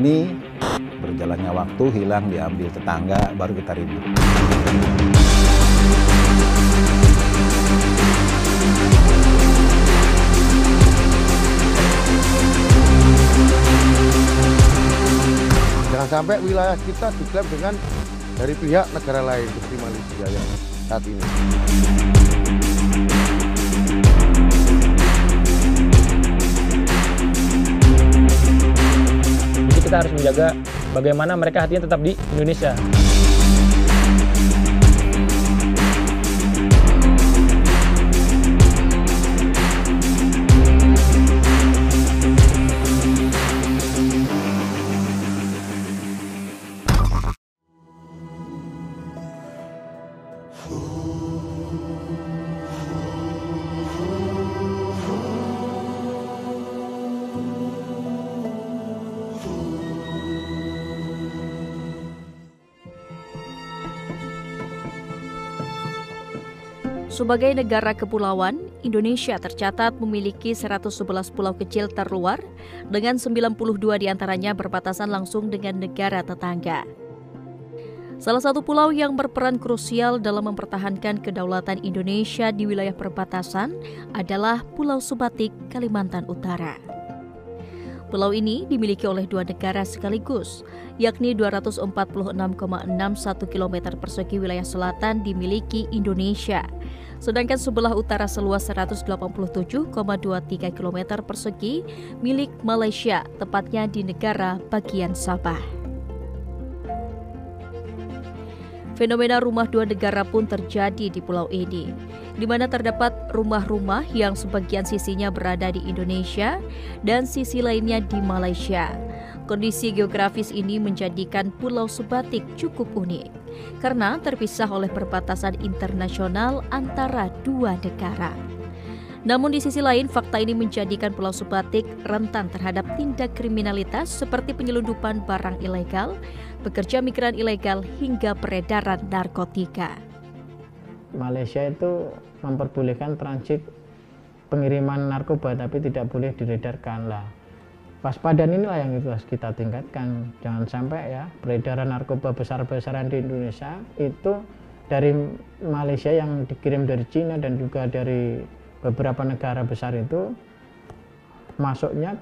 ini, berjalannya waktu hilang, diambil tetangga, baru kita ribut. Jangan sampai wilayah kita diklaim dengan dari pihak negara lain seperti Malaysia yang saat ini. Jadi kita harus menjaga bagaimana mereka hatinya tetap di Indonesia. Sebagai negara kepulauan, Indonesia tercatat memiliki 111 pulau kecil terluar dengan 92 diantaranya berbatasan langsung dengan negara tetangga. Salah satu pulau yang berperan krusial dalam mempertahankan kedaulatan Indonesia di wilayah perbatasan adalah Pulau Sebatik, Kalimantan Utara. Pulau ini dimiliki oleh dua negara sekaligus, yakni 246,61 km persegi wilayah selatan dimiliki Indonesia, sedangkan sebelah utara seluas 187,23 km persegi milik Malaysia, tepatnya di negara bagian Sabah. Fenomena rumah dua negara pun terjadi di pulau ini, di mana terdapat rumah-rumah yang sebagian sisinya berada di Indonesia dan sisi lainnya di Malaysia. Kondisi geografis ini menjadikan Pulau Sebatik cukup unik, karena terpisah oleh perbatasan internasional antara dua negara. Namun di sisi lain, fakta ini menjadikan Pulau Sebatik rentan terhadap tindak kriminalitas seperti penyelundupan barang ilegal, pekerja migran ilegal, hingga peredaran narkotika. Malaysia itu memperbolehkan transit pengiriman narkoba, tapi tidak boleh diredarkan lah. Waspadaan inilah yang itu harus kita tingkatkan. Jangan sampai ya peredaran narkoba besar-besaran di Indonesia itu dari Malaysia yang dikirim dari Cina dan juga dari beberapa negara besar itu masuknya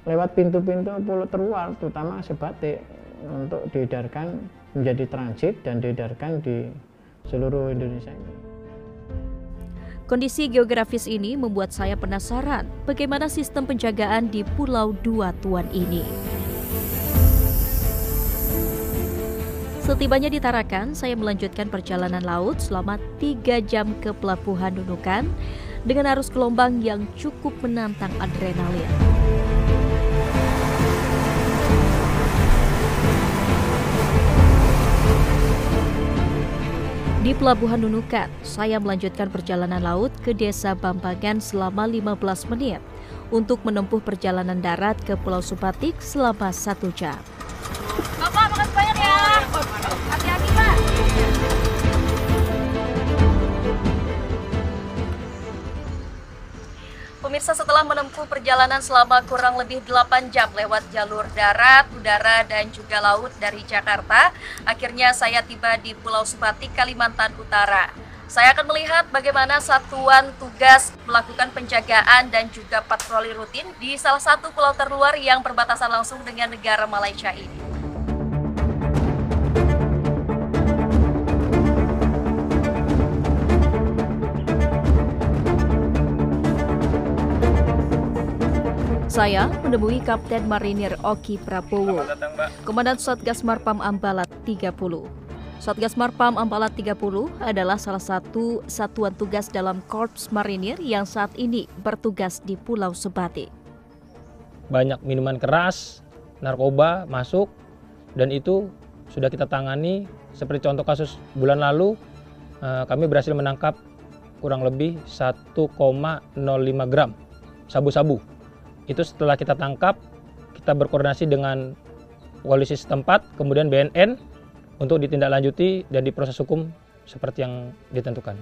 lewat pintu-pintu pulau terluar, terutama Sebatik, untuk diedarkan menjadi transit dan diedarkan di seluruh Indonesia ini. Kondisi geografis ini membuat saya penasaran bagaimana sistem penjagaan di Pulau Dua Tuan ini. Setibanya di Tarakan, saya melanjutkan perjalanan laut selama 3 jam ke Pelabuhan Nunukan dengan arus gelombang yang cukup menantang adrenalin. Di Pelabuhan Nunukan, saya melanjutkan perjalanan laut ke Desa Bambangan selama 15 menit untuk menempuh perjalanan darat ke Pulau Sebatik selama 1 jam. Bapak, makasih banyak ya. Hati-hati, Pak. Pemirsa, setelah menempuh perjalanan selama kurang lebih 8 jam lewat jalur darat, udara, dan juga laut dari Jakarta, akhirnya saya tiba di Pulau Sebatik, Kalimantan Utara. Saya akan melihat bagaimana satuan tugas melakukan penjagaan dan juga patroli rutin di salah satu pulau terluar yang berbatasan langsung dengan negara Malaysia ini. Saya menemui Kapten Marinir Oki Prabowo, Komandan Satgas Marpam Ambalat 30. Satgas Marpam Ambalat 30 adalah salah satu satuan tugas dalam Korps Marinir yang saat ini bertugas di Pulau Sebatik. Banyak minuman keras, narkoba masuk, dan itu sudah kita tangani. Seperti contoh kasus bulan lalu, kami berhasil menangkap kurang lebih 1,05 gram sabu-sabu. Itu setelah kita tangkap, kita berkoordinasi dengan polisi setempat, kemudian BNN untuk ditindaklanjuti dan diproses hukum seperti yang ditentukan.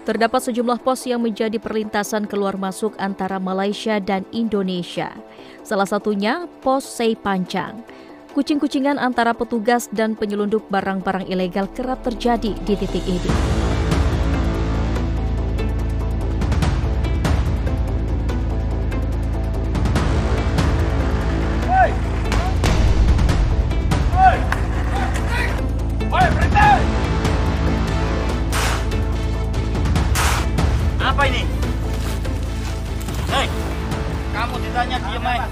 Terdapat sejumlah pos yang menjadi perlintasan keluar masuk antara Malaysia dan Indonesia. Salah satunya pos Sei Pancang. Kucing-kucingan antara petugas dan penyelundup barang-barang ilegal kerap terjadi di titik ini. Apa ini? Hei, kamu ditanya diam aja.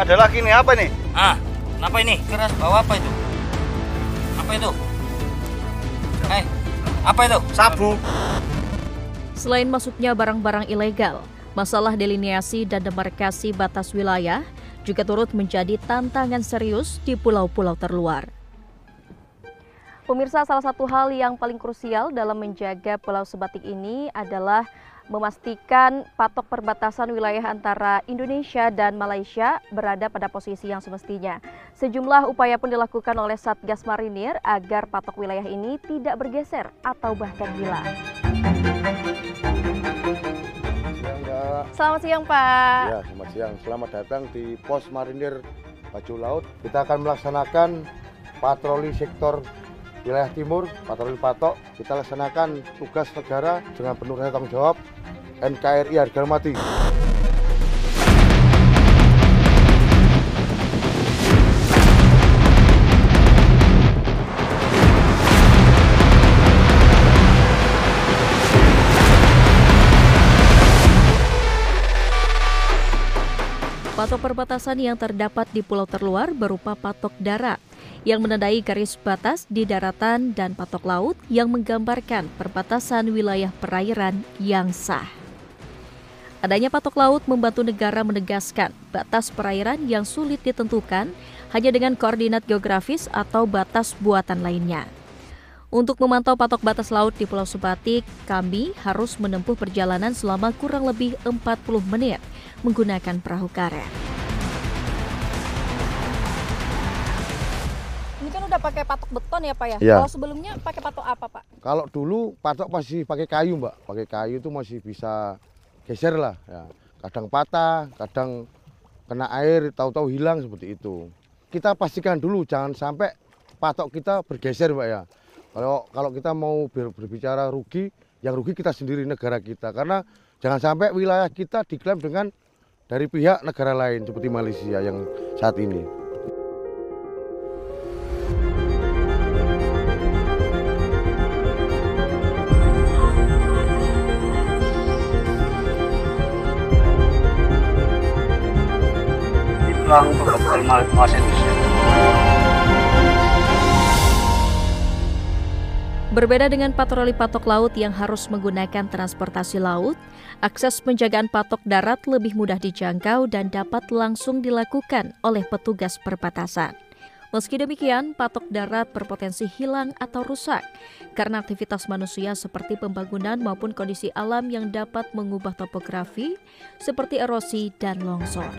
Ada lagi nih, apa nih? Kenapa ini? Keras, bawa apa itu? Apa itu? Hei, apa itu? Sabu. Selain masuknya barang-barang ilegal, masalah delineasi dan demarkasi batas wilayah juga turut menjadi tantangan serius di pulau-pulau terluar. Pemirsa, salah satu hal yang paling krusial dalam menjaga Pulau Sebatik ini adalah memastikan patok perbatasan wilayah antara Indonesia dan Malaysia berada pada posisi yang semestinya. Sejumlah upaya pun dilakukan oleh Satgas Marinir agar patok wilayah ini tidak bergeser atau bahkan hilang. Selamat siang, Pak. Ya, selamat siang. Selamat datang di Pos Marinir Bajau Laut. Kita akan melaksanakan patroli sektor wilayah timur, patroli patok. Kita laksanakan tugas negara dengan penuh rasa tanggung jawab. NKRI harga mati. Patok perbatasan yang terdapat di pulau terluar berupa patok darat yang menandai garis batas di daratan dan patok laut yang menggambarkan perbatasan wilayah perairan yang sah. Adanya patok laut membantu negara menegaskan batas perairan yang sulit ditentukan hanya dengan koordinat geografis atau batas buatan lainnya. Untuk memantau patok batas laut di Pulau Sebatik, kami harus menempuh perjalanan selama kurang lebih 40 menit menggunakan perahu karet. Ini kan udah pakai patok beton ya Pak ya? Ya. Kalau sebelumnya pakai patok apa Pak? Kalau dulu patok masih pakai kayu, Mbak. Pakai kayu itu masih bisa geser lah. Ya. Kadang patah, kadang kena air, tahu-tahu hilang seperti itu. Kita pastikan dulu jangan sampai patok kita bergeser, Mbak ya. Kalau kita mau berbicara rugi, yang rugi kita sendiri, negara kita. Karena jangan sampai wilayah kita diklaim dengan dari pihak negara lain seperti Malaysia yang saat ini. Berbeda dengan patroli patok laut yang harus menggunakan transportasi laut, akses penjagaan patok darat lebih mudah dijangkau dan dapat langsung dilakukan oleh petugas perbatasan. Meski demikian, patok darat berpotensi hilang atau rusak karena aktivitas manusia seperti pembangunan maupun kondisi alam yang dapat mengubah topografi seperti erosi dan longsor.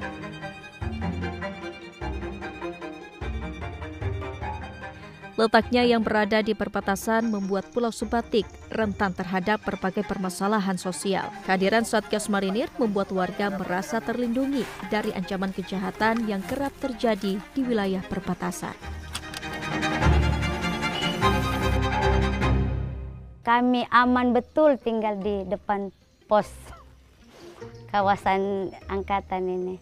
Letaknya yang berada di perbatasan membuat Pulau Sebatik rentan terhadap berbagai permasalahan sosial. Kehadiran Satgas Marinir membuat warga merasa terlindungi dari ancaman kejahatan yang kerap terjadi di wilayah perbatasan. Kami aman betul tinggal di depan pos kawasan angkatan ini.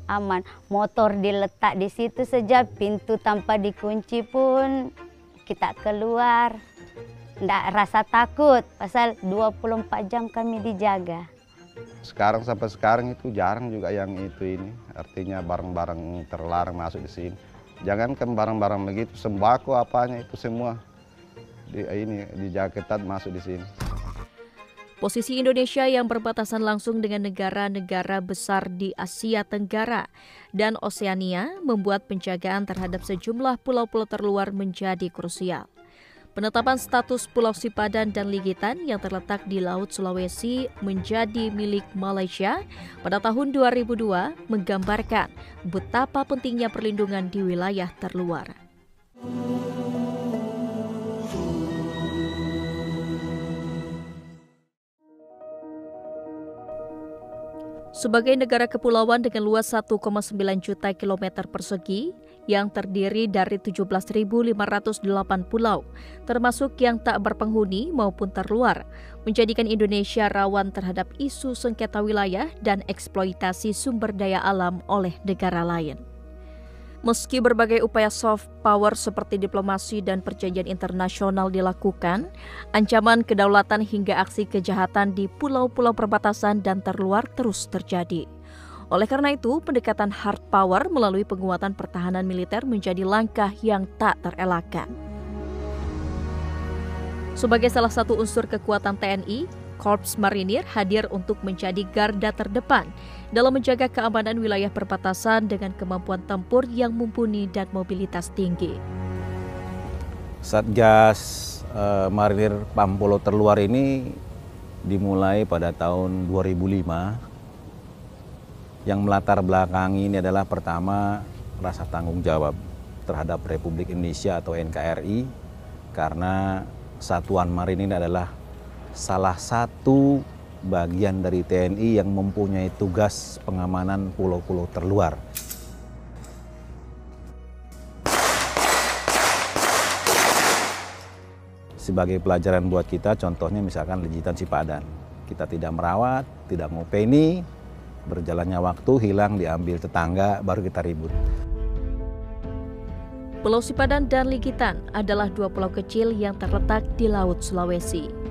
Aman, motor diletak di situ saja, pintu tanpa dikunci pun kita keluar. Nggak rasa takut, pasal 24 jam kami dijaga. Sekarang sampai sekarang itu jarang juga yang ini, artinya barang-barang terlarang masuk di sini. Jangankan barang-barang begitu, sembako apanya itu semua dijaga ketat masuk di sini. Posisi Indonesia yang berbatasan langsung dengan negara-negara besar di Asia Tenggara dan Oseania membuat penjagaan terhadap sejumlah pulau-pulau terluar menjadi krusial. Penetapan status Pulau Sipadan dan Ligitan yang terletak di Laut Sulawesi menjadi milik Malaysia pada tahun 2002 menggambarkan betapa pentingnya perlindungan di wilayah terluar. Sebagai negara kepulauan dengan luas 1,9 juta kilometer persegi yang terdiri dari 17.508 pulau, termasuk yang tak berpenghuni maupun terluar, menjadikan Indonesia rawan terhadap isu sengketa wilayah dan eksploitasi sumber daya alam oleh negara lain. Meski berbagai upaya soft power seperti diplomasi dan perjanjian internasional dilakukan, ancaman kedaulatan hingga aksi kejahatan di pulau-pulau perbatasan dan terluar terus terjadi. Oleh karena itu, pendekatan hard power melalui penguatan pertahanan militer menjadi langkah yang tak terelakkan. Sebagai salah satu unsur kekuatan TNI, Korps Marinir hadir untuk menjadi garda terdepan dalam menjaga keamanan wilayah perbatasan dengan kemampuan tempur yang mumpuni dan mobilitas tinggi. Satgas Marinir Pulau Terluar ini dimulai pada tahun 2005. Yang melatar belakangi ini adalah pertama rasa tanggung jawab terhadap Republik Indonesia atau NKRI, karena Satuan Marinir ini adalah salah satu bagian dari TNI yang mempunyai tugas pengamanan pulau-pulau terluar. Sebagai pelajaran buat kita, contohnya misalkan Legitan Sipadan. Kita tidak merawat, tidak ngopeni, berjalannya waktu hilang diambil tetangga, baru kita ribut. Pulau Sipadan dan Ligitan adalah dua pulau kecil yang terletak di Laut Sulawesi.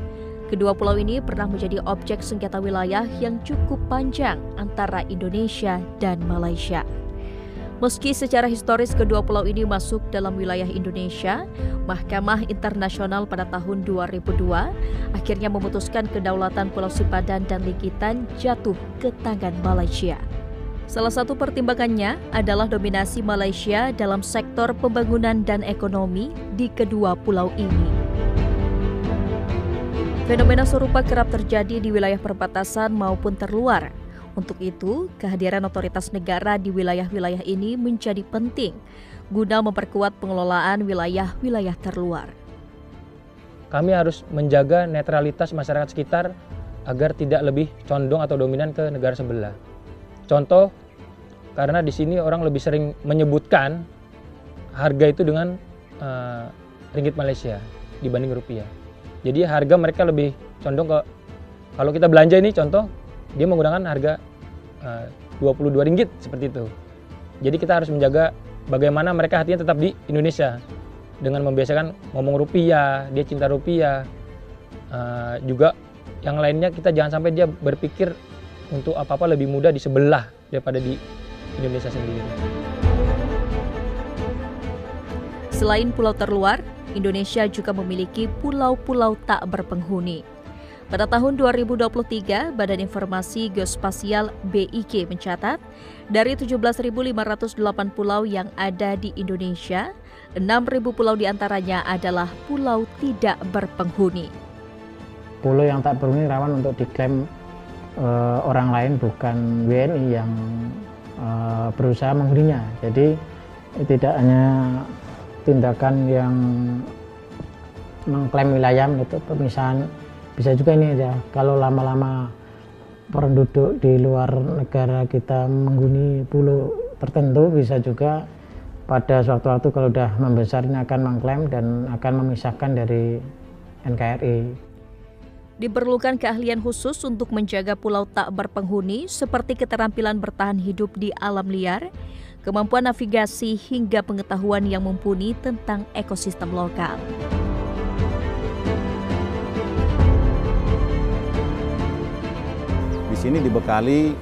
Kedua pulau ini pernah menjadi objek sengketa wilayah yang cukup panjang antara Indonesia dan Malaysia. Meski secara historis kedua pulau ini masuk dalam wilayah Indonesia, Mahkamah Internasional pada tahun 2002 akhirnya memutuskan kedaulatan Pulau Sipadan dan Ligitan jatuh ke tangan Malaysia. Salah satu pertimbangannya adalah dominasi Malaysia dalam sektor pembangunan dan ekonomi di kedua pulau ini. Fenomena serupa kerap terjadi di wilayah perbatasan maupun terluar. Untuk itu, kehadiran otoritas negara di wilayah-wilayah ini menjadi penting guna memperkuat pengelolaan wilayah-wilayah terluar. Kami harus menjaga netralitas masyarakat sekitar agar tidak lebih condong atau dominan ke negara sebelah. Contoh, karena di sini orang lebih sering menyebutkan harga itu dengan ringgit Malaysia dibanding rupiah. Jadi harga mereka lebih condong ke, kalau kita belanja ini contoh, dia menggunakan harga 22 ringgit seperti itu. Jadi kita harus menjaga bagaimana mereka hatinya tetap di Indonesia dengan membiasakan ngomong rupiah, dia cinta rupiah. Juga yang lainnya kita jangan sampai dia berpikir untuk apa-apa lebih mudah di sebelah daripada di Indonesia sendiri. Selain pulau terluar, Indonesia juga memiliki pulau-pulau tak berpenghuni. Pada tahun 2023, Badan Informasi Geospasial BIG mencatat, dari 17.508 pulau yang ada di Indonesia, 6.000 pulau diantaranya adalah pulau tidak berpenghuni. Pulau yang tak berpenghuni rawan untuk diklaim orang lain, bukan WNI yang berusaha menghuninya. Jadi tidak hanya tindakan yang mengklaim wilayah itu pemisahan, bisa juga ini ya, kalau lama-lama penduduk di luar negara kita menghuni pulau tertentu, bisa juga pada suatu waktu kalau sudah membesar ini akan mengklaim dan akan memisahkan dari NKRI. Diperlukan keahlian khusus untuk menjaga pulau tak berpenghuni seperti keterampilan bertahan hidup di alam liar, kemampuan navigasi hingga pengetahuan yang mumpuni tentang ekosistem lokal. Di sini dibekali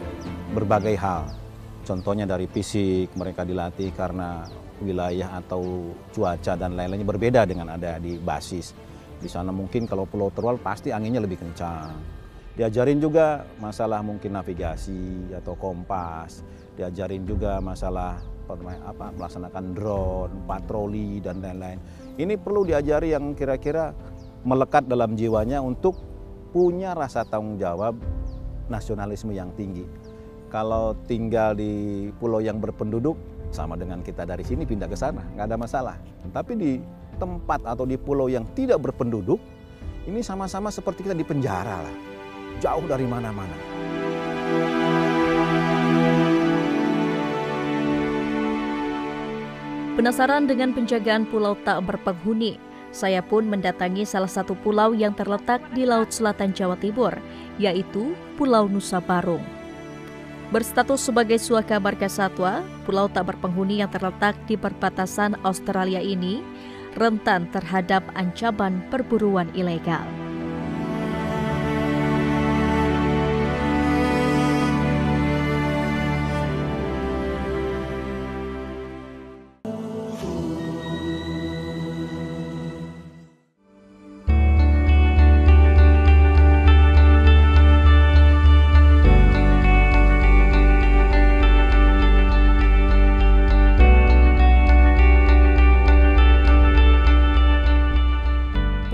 berbagai hal. Contohnya dari fisik, mereka dilatih karena wilayah atau cuaca dan lain-lainnya berbeda dengan ada di basis. Di sana mungkin kalau pulau terluar pasti anginnya lebih kencang. Diajarin juga masalah mungkin navigasi atau kompas. Diajarin juga masalah melaksanakan drone, patroli dan lain-lain. Ini perlu diajari yang kira-kira melekat dalam jiwanya untuk punya rasa tanggung jawab nasionalisme yang tinggi. Kalau tinggal di pulau yang berpenduduk, sama dengan kita dari sini pindah ke sana, nggak ada masalah. Tapi di tempat atau di pulau yang tidak berpenduduk, ini sama-sama seperti kita di penjara lah, jauh dari mana-mana. Penasaran dengan penjagaan pulau tak berpenghuni, saya pun mendatangi salah satu pulau yang terletak di Laut Selatan Jawa Timur, yaitu Pulau Nusa Barung. Berstatus sebagai suaka marga satwa, pulau tak berpenghuni yang terletak di perbatasan Australia ini rentan terhadap ancaman perburuan ilegal.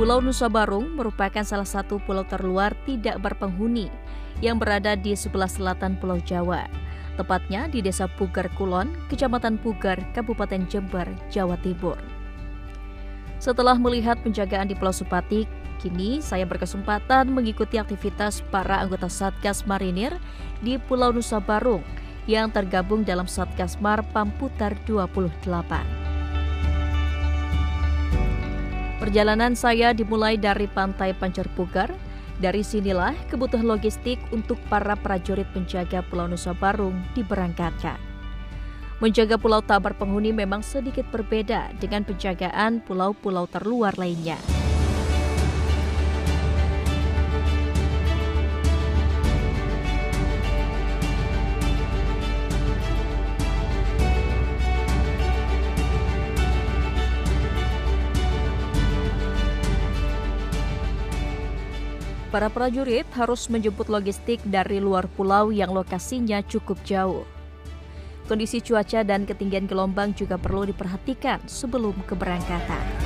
Pulau Nusa Barung merupakan salah satu pulau terluar tidak berpenghuni yang berada di sebelah selatan Pulau Jawa, tepatnya di Desa Puger Kulon, Kecamatan Puger, Kabupaten Jember, Jawa Timur. Setelah melihat penjagaan di Pulau Supatik, kini saya berkesempatan mengikuti aktivitas para anggota Satgas Marinir di Pulau Nusa Barung yang tergabung dalam Satgasmar Pamputar 28. Perjalanan saya dimulai dari Pantai Pancar Puger. Dari sinilah kebutuhan logistik untuk para prajurit penjaga Pulau Nusa Barung diberangkatkan. Menjaga pulau tak berpenghuni memang sedikit berbeda dengan penjagaan pulau-pulau terluar lainnya. Para prajurit harus menjemput logistik dari luar pulau yang lokasinya cukup jauh. Kondisi cuaca dan ketinggian gelombang juga perlu diperhatikan sebelum keberangkatan.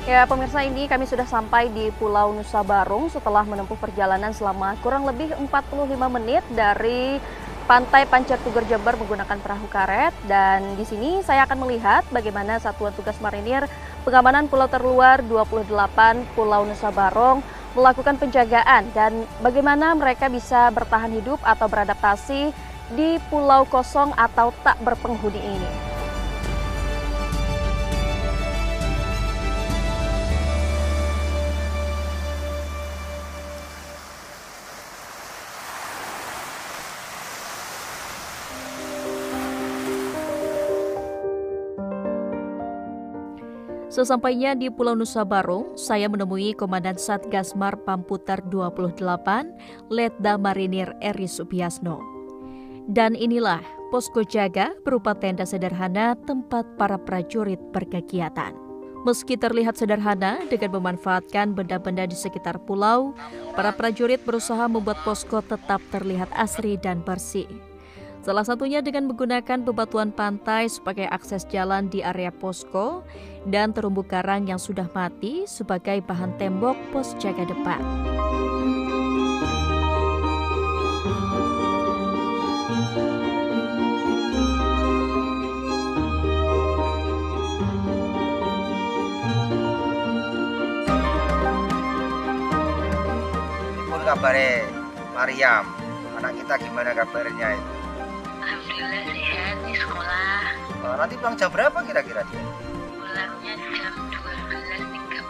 Ya pemirsa, ini kami sudah sampai di Pulau Nusa Barung setelah menempuh perjalanan selama kurang lebih 45 menit dari Pantai Pancar Puger Jember menggunakan perahu karet. Dan di sini saya akan melihat bagaimana Satuan Tugas Marinir Pengamanan Pulau Terluar 28 Pulau Nusa Barung melakukan penjagaan dan bagaimana mereka bisa bertahan hidup atau beradaptasi di pulau kosong atau tak berpenghuni ini. Sesampainya di Pulau Nusa Barung, saya menemui Komandan Satgasmar Pamputar 28, Letda Marinir Eri Supiasno. Dan inilah posko jaga berupa tenda sederhana tempat para prajurit berkegiatan. Meski terlihat sederhana dengan memanfaatkan benda-benda di sekitar pulau, para prajurit berusaha membuat posko tetap terlihat asri dan bersih. Salah satunya dengan menggunakan bebatuan pantai sebagai akses jalan di area posko dan terumbu karang yang sudah mati sebagai bahan tembok pos jaga depan. Pun kabarnya Mariam, anak kita gimana kabarnya itu? Alhamdulillah sehat di sekolah. Nanti pulang jam berapa kira-kira dia? Pulangnya jam 12.30.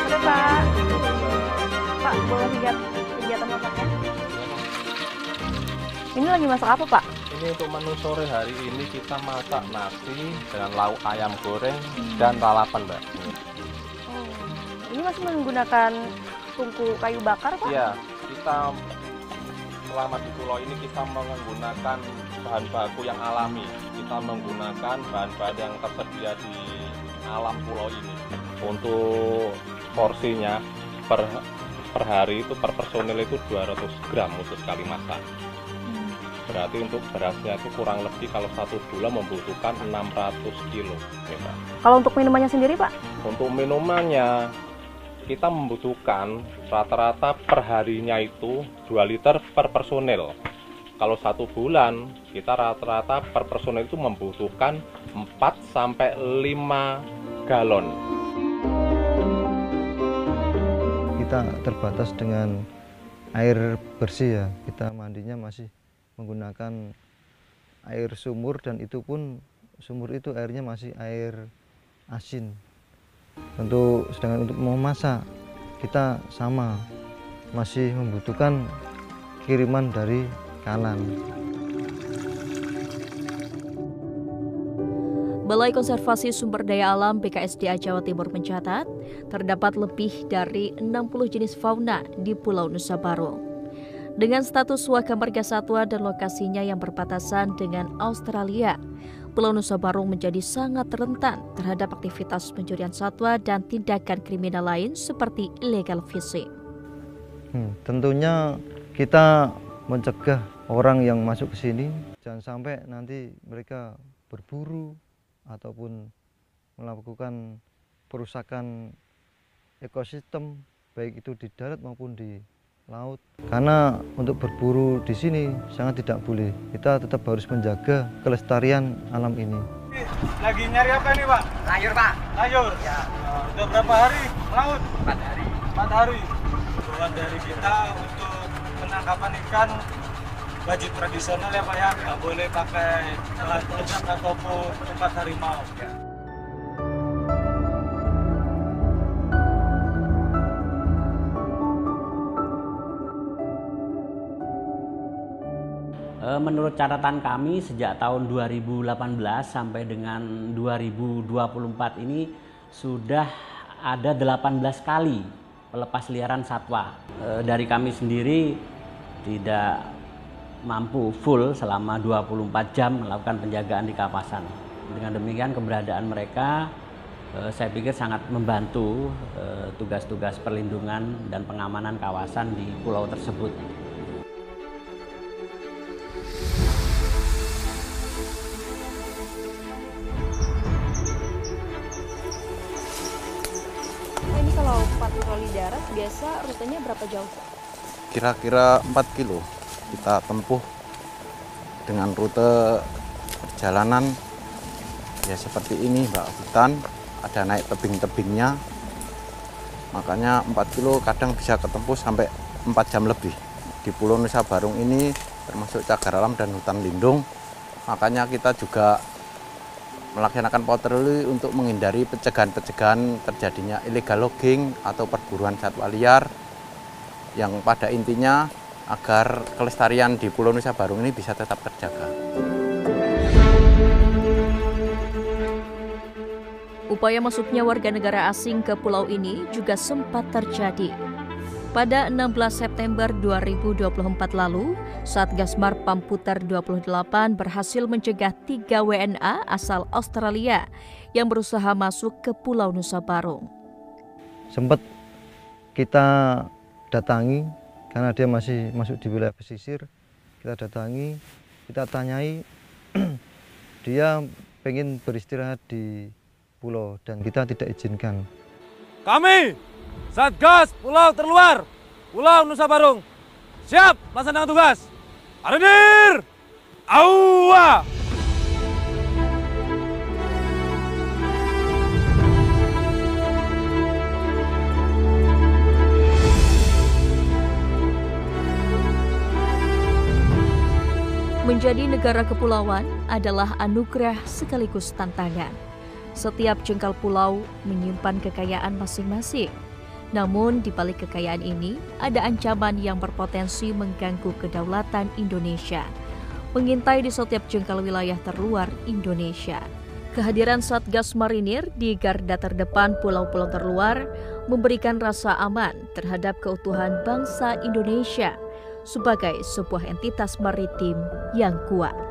Halo Pak. Pak, boleh lihat kegiatan masaknya? Ini lagi masak apa Pak? Ini untuk menu sore hari ini kita masak nasi dengan lauk ayam goreng dan lalapan, Mbak. Ini masih menggunakan tungku kayu bakar, Pak? Iya, kita selama di pulau ini kita menggunakan bahan baku yang alami. Kita menggunakan bahan-bahan yang tersedia di alam pulau ini. Untuk porsinya per hari itu per personil itu 200 gram untuk sekali masak. Berarti untuk berasnya itu kurang lebih kalau 1 bulan membutuhkan 600 kilo. Ya, Pak. Kalau untuk minumannya sendiri, Pak? Untuk minumannya kita membutuhkan rata-rata per harinya itu 2 liter per personel. Kalau 1 bulan kita rata-rata per personel itu membutuhkan 4-5 galon. Kita terbatas dengan air bersih ya, kita mandinya masih menggunakan air sumur, dan itu pun sumur itu airnya masih air asin. Sedangkan untuk memasak kita sama masih membutuhkan kiriman dari kanan. Balai Konservasi Sumber Daya Alam BKSDA Jawa Timur mencatat terdapat lebih dari 60 jenis fauna di Pulau Nusa Barung. Dengan status Waka Marga Satwa dan lokasinya yang berbatasan dengan Australia, Pulau Nusa Barung menjadi sangat rentan terhadap aktivitas pencurian satwa dan tindakan kriminal lain seperti illegal fishing. Tentunya kita mencegah orang yang masuk ke sini, jangan sampai nanti mereka berburu ataupun melakukan perusakan ekosistem, baik itu di darat maupun di laut. Karena untuk berburu di sini sangat tidak boleh. Kita tetap harus menjaga kelestarian alam ini. Lagi nyari apa nih, Pak? Layur, Pak. Layur? Ya. Udah berapa hari melaut? 4 hari. 4 hari. Buat dari kita untuk penangkapan ikan wajib tradisional ya, Pak ya. Nggak boleh pakai alat rusak ataupun tempat harimau. Ya. Menurut catatan kami sejak tahun 2018 sampai dengan 2024 ini sudah ada 18 kali pelepas liaran satwa. Dari kami sendiri tidak mampu full selama 24 jam melakukan penjagaan di kawasan. Dengan demikian keberadaan mereka saya pikir sangat membantu tugas-tugas perlindungan dan pengamanan kawasan di pulau tersebut. Ini kalau patroli darat biasa rutenya berapa jauh? Kira-kira 4 kilo kita tempuh dengan rute perjalanan ya seperti ini, Mbak. Hutan, ada naik tebing-tebingnya, makanya 4 kilo kadang bisa ketempuh sampai 4 jam lebih. Di Pulau Nusa Barung ini termasuk cagar alam dan hutan lindung, makanya kita juga melaksanakan patroli untuk menghindari pencegahan-pencegahan terjadinya illegal logging atau perburuan satwa liar, yang pada intinya agar kelestarian di Pulau Nusa Barung ini bisa tetap terjaga. Upaya masuknya warga negara asing ke pulau ini juga sempat terjadi. Pada 16 September 2024 lalu, Satgas Mar Pamputer 28 berhasil mencegah 3 WNA asal Australia yang berusaha masuk ke Pulau Nusa Barung. Sempat kita datangi, karena dia masih masuk di wilayah pesisir, kita datangi, kita tanyai, dia pengen beristirahat di pulau dan kita tidak izinkan. Kami Satgas Pulau Terluar, Pulau Nusa Barung, siap melaksanakan tugas. Hadir! Aua! Menjadi negara kepulauan adalah anugerah sekaligus tantangan. Setiap jengkal pulau menyimpan kekayaan masing-masing. Namun di balik kekayaan ini ada ancaman yang berpotensi mengganggu kedaulatan Indonesia, mengintai di setiap jengkal wilayah terluar Indonesia. Kehadiran Satgas Marinir di garda terdepan pulau-pulau terluar memberikan rasa aman terhadap keutuhan bangsa Indonesia sebagai sebuah entitas maritim yang kuat.